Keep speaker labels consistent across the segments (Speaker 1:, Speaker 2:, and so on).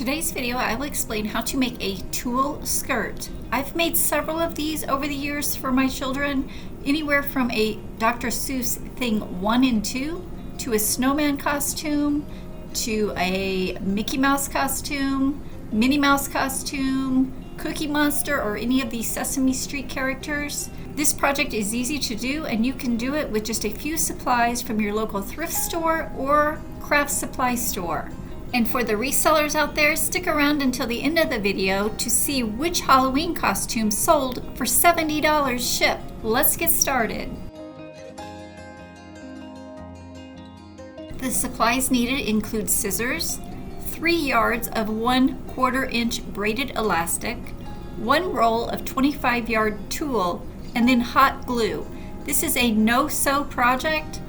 Speaker 1: today's video, I will explain how to make a tulle skirt. I've made several of these over the years for my children, anywhere from a Dr. Seuss thing 1 and 2 to a snowman costume to a Mickey Mouse costume, Minnie Mouse costume, Cookie Monster, or any of the Sesame Street characters. This project is easy to do, and you can do it with just a few supplies from your local thrift store or craft supply store. And for the resellers out there, stick around until the end of the video to see which Halloween costume sold for $70 shipped. Let's get started. The supplies needed include scissors, 3 yards of 1/4 inch braided elastic, 1 roll of 25-yard tulle, and then hot glue. This is a no-sew project.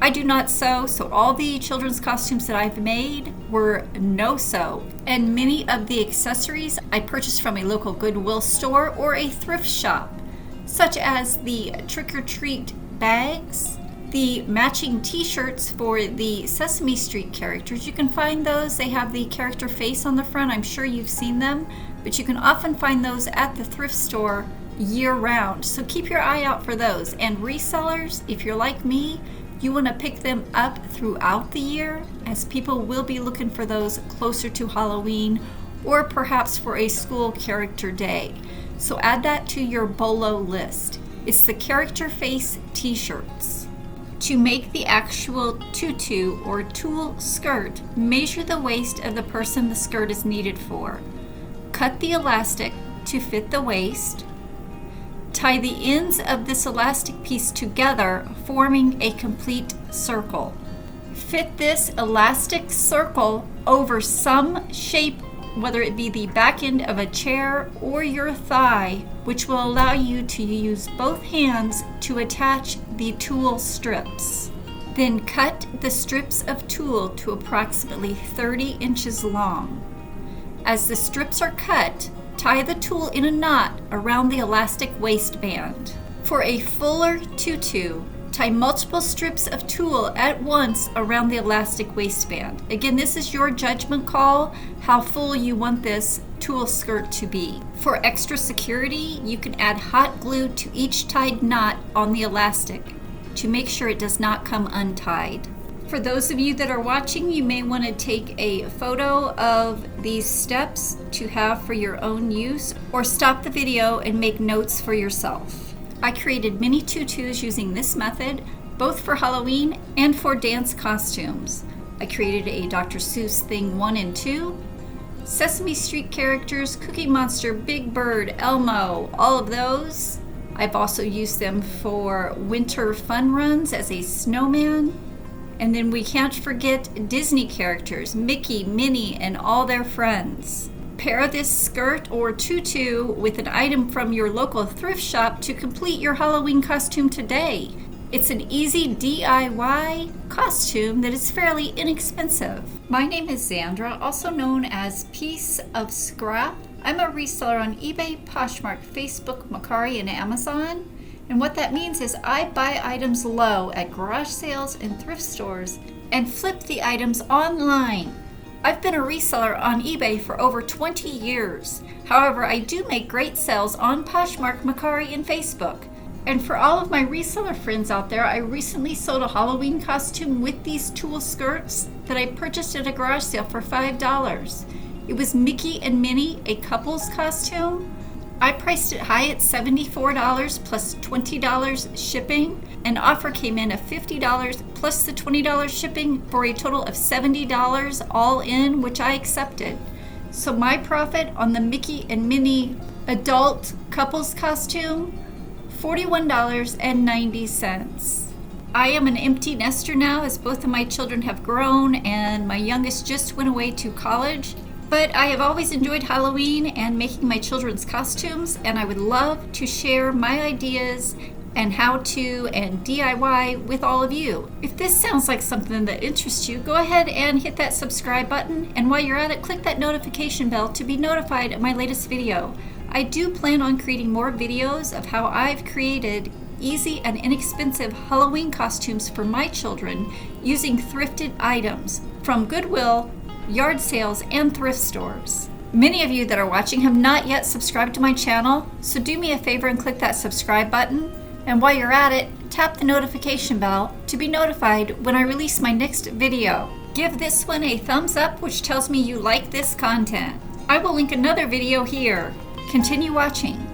Speaker 1: I do not sew, so all the children's costumes that I've made were no-sew. And many of the accessories I purchased from a local Goodwill store or a thrift shop, such as the trick-or-treat bags, the matching t-shirts for the Sesame Street characters. You can find those. They have the character face on the front. I'm sure you've seen them, but you can often find those at the thrift store year-round. So keep your eye out for those. And resellers, if you're like me, you want to pick them up throughout the year, as people will be looking for those closer to Halloween or perhaps for a school character day. So add that to your bolo list. It's the character face t-shirts. To make the actual tutu or tulle skirt, measure the waist of the person the skirt is needed for. Cut the elastic to fit the waist. Tie the ends of this elastic piece together, forming a complete circle. Fit this elastic circle over some shape, whether it be the back end of a chair or your thigh, which will allow you to use both hands to attach the tulle strips. Then cut the strips of tulle to approximately 30 inches long. As the strips are cut, tie the tulle in a knot around the elastic waistband. For a fuller tutu, tie multiple strips of tulle at once around the elastic waistband. Again, this is your judgment call, how full you want this tulle skirt to be. For extra security, you can add hot glue to each tied knot on the elastic to make sure it does not come untied. For those of you that are watching, you may want to take a photo of these steps to have for your own use, or stop the video and make notes for yourself. I created many tutus using this method, both for Halloween and for dance costumes. I created a Dr. Seuss thing 1 and 2, Sesame Street characters, Cookie Monster, Big Bird, Elmo, all of those. I've also used them for winter fun runs as a snowman. And then we can't forget Disney characters, Mickey, Minnie, and all their friends. Pair this skirt or tutu with an item from your local thrift shop to complete your Halloween costume today. It's an easy DIY costume that is fairly inexpensive. My name is Xandra, also known as Piece of Scrap. I'm a reseller on eBay, Poshmark, Facebook, Mercari, and Amazon. And what that means is I buy items low at garage sales and thrift stores and flip the items online. I've been a reseller on eBay for over 20 years. However, I do make great sales on Poshmark, Mercari, and Facebook. And for all of my reseller friends out there, I recently sold a Halloween costume with these tulle skirts that I purchased at a garage sale for $5. It was Mickey and Minnie, a couple's costume. I priced it high at $74 plus $20 shipping. An offer came in of $50 plus the $20 shipping for a total of $70 all in, which I accepted. So my profit on the Mickey and Minnie adult couples costume, $41.90. I am an empty nester now, as both of my children have grown and my youngest just went away to college. But I have always enjoyed Halloween and making my children's costumes, and I would love to share my ideas and how-to and DIY with all of you. If this sounds like something that interests you, go ahead and hit that subscribe button, and while you're at it, click that notification bell to be notified of my latest video. I do plan on creating more videos of how I've created easy and inexpensive Halloween costumes for my children using thrifted items from Goodwill, yard sales, and thrift stores. Many of you that are watching have not yet subscribed to my channel, so do me a favor and click that subscribe button. And while you're at it, tap the notification bell to be notified when I release my next video. Give this one a thumbs up, which tells me you like this content. I will link another video here. Continue watching.